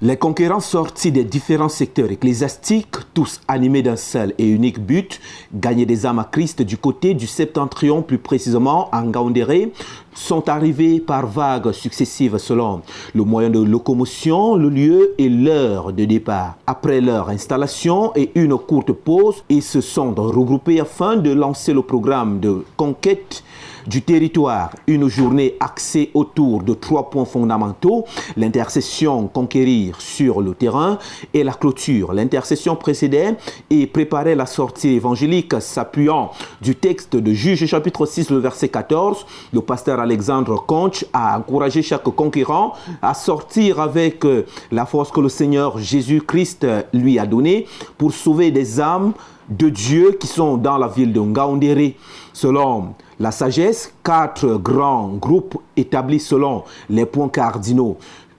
Les conquérants sortis des différents secteurs ecclésiastiques, tous animés d'un seul et unique but, gagner des âmes à Christ du côté du Septentrion, plus précisément en Ngaoundéré, sont arrivés par vagues successives selon le moyen de locomotion, le lieu et l'heure de départ. Après leur installation et une courte pause, ils se sont regroupés afin de lancer le programme de conquête du territoire. Une journée axée autour de 3 points fondamentaux: l'intercession, conquérir sur le terrain, et la clôture. L'intercession précédait et préparait la sortie évangélique s'appuyant du texte de Juges chapitre 6, le verset 14. Le pasteur Alexandre Conch a encouragé chaque conquérant à sortir avec la force que le Seigneur Jésus-Christ lui a donnée pour sauver des âmes de Dieu qui sont dans la ville de Ngaoundéré. Selon la sagesse, 4 grands groupes établis selon les points cardinaux.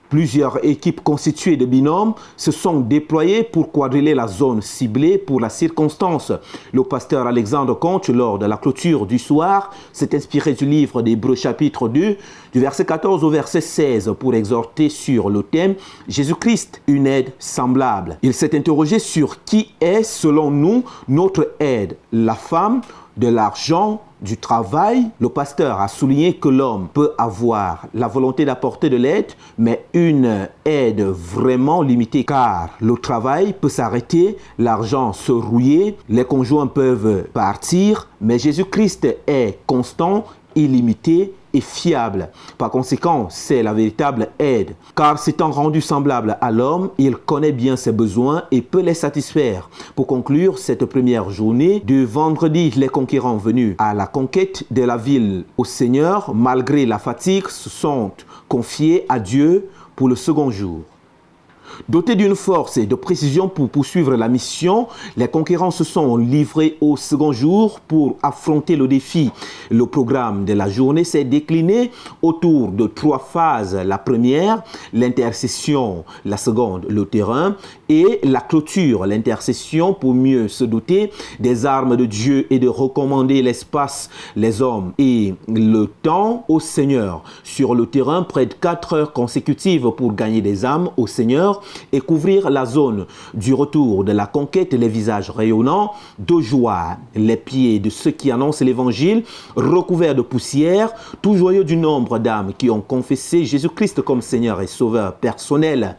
Plusieurs équipes constituées de binômes se sont déployées pour quadriller la zone ciblée pour la circonstance. Le pasteur Alexandre Conch, lors de la clôture du soir, s'est inspiré du livre d'Hébreux chapitre 2, du verset 14 au verset 16, pour exhorter sur le thème « Jésus-Christ, une aide semblable ». Il s'est interrogé sur qui est, selon nous, notre aide, la femme, de l'argent, du travail. Le pasteur a souligné que l'homme peut avoir la volonté d'apporter de l'aide, mais une aide vraiment limitée, car le travail peut s'arrêter, l'argent se rouiller, les conjoints peuvent partir, mais Jésus-Christ est constant, illimité et fiable. Par conséquent, c'est la véritable aide, car s'étant rendu semblable à l'homme, il connaît bien ses besoins et peut les satisfaire. Pour conclure cette première journée de vendredi, les conquérants venus à la conquête de la ville au Seigneur, malgré la fatigue, se sont confiés à Dieu pour le second jour. Dotés d'une force et de précision pour poursuivre la mission, les conquérants se sont livrés au second jour pour affronter le défi. Le programme de la journée s'est décliné autour de 3 phases. La première, l'intercession; la seconde, le terrain; et la clôture, l'intercession pour mieux se doter des armes de Dieu et de recommander l'espace, les hommes et le temps au Seigneur. Sur le terrain, près de 4 heures consécutives pour gagner des âmes au Seigneur et couvrir la zone du retour de la conquête, les visages rayonnants de joie, les pieds de ceux qui annoncent l'évangile recouverts de poussière, tout joyeux du nombre d'âmes qui ont confessé Jésus-Christ comme Seigneur et Sauveur personnel.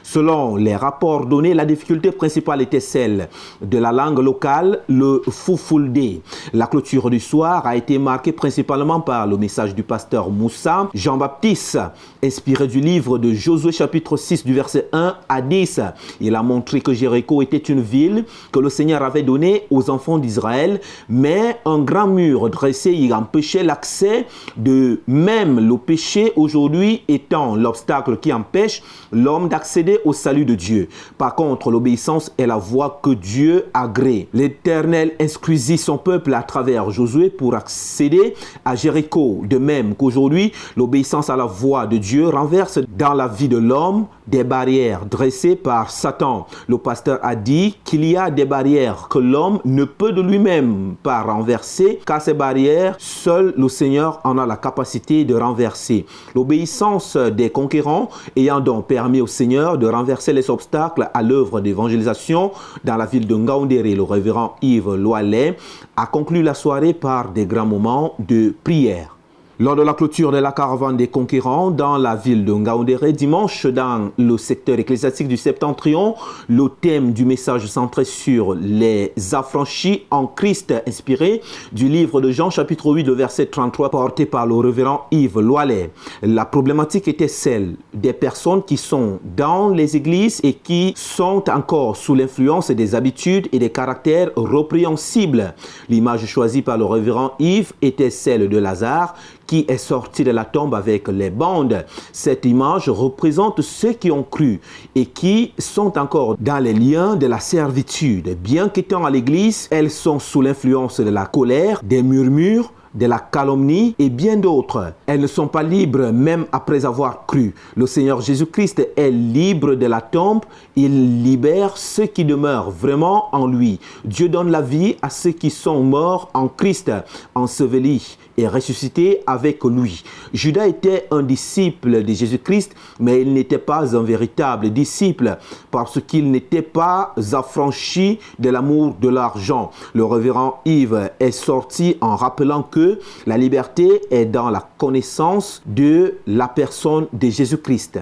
Selon les rapports donnés, la difficulté principale était celle de la langue locale, le Fufulde. La clôture du soir a été marquée principalement par le message du pasteur Moussa Jean-Baptiste, inspiré du livre de Josué chapitre 6 du verset 1 à 10. Il a montré que Jéricho était une ville que le Seigneur avait donnée aux enfants d'Israël, mais un grand mur dressé y empêchait l'accès, de même le péché aujourd'hui étant l'obstacle qui empêche l'homme d'accéder au salut de Dieu. Par contre, l'obéissance est la voie que Dieu agrée. L'Éternel instruisit son peuple à travers Josué pour accéder à Jéricho. De même qu'aujourd'hui, l'obéissance à la voie de Dieu renverse dans la vie de l'homme des barrières dressées par Satan. Le pasteur a dit qu'il y a des barrières que l'homme ne peut de lui-même pas renverser, car ces barrières, seul le Seigneur en a la capacité de renverser. L'obéissance des conquérants ayant donc permis au Seigneur de renverser les obstacles à l'œuvre d'évangélisation dans la ville de Ngaoundéré, le révérend Yves Loalet a conclu la soirée par des grands moments de prière. Lors de la clôture de la caravane des conquérants dans la ville de Ngaoundéré, dimanche, dans le secteur ecclésiastique du Septentrion, le thème du message centré sur les affranchis en Christ, inspiré du livre de Jean chapitre 8, le verset 33, porté par le révérend Yves Loalet. La problématique était celle des personnes qui sont dans les églises et qui sont encore sous l'influence des habitudes et des caractères répréhensibles. L'image choisie par le révérend Yves était celle de Lazare, qui est sorti de la tombe avec les bandes. Cette image représente ceux qui ont cru et qui sont encore dans les liens de la servitude. Bien qu'étant à l'église, elles sont sous l'influence de la colère, des murmures, de la calomnie et bien d'autres. Elles ne sont pas libres même après avoir cru. Le Seigneur Jésus-Christ est libre de la tombe. Il libère ceux qui demeurent vraiment en lui. Dieu donne la vie à ceux qui sont morts en Christ, ensevelis et ressuscités avec lui. Judas était un disciple de Jésus-Christ, mais il n'était pas un véritable disciple parce qu'il n'était pas affranchi de l'amour de l'argent. Le révérend Yves est sorti en rappelant que la liberté est dans la connaissance de la personne de Jésus-Christ.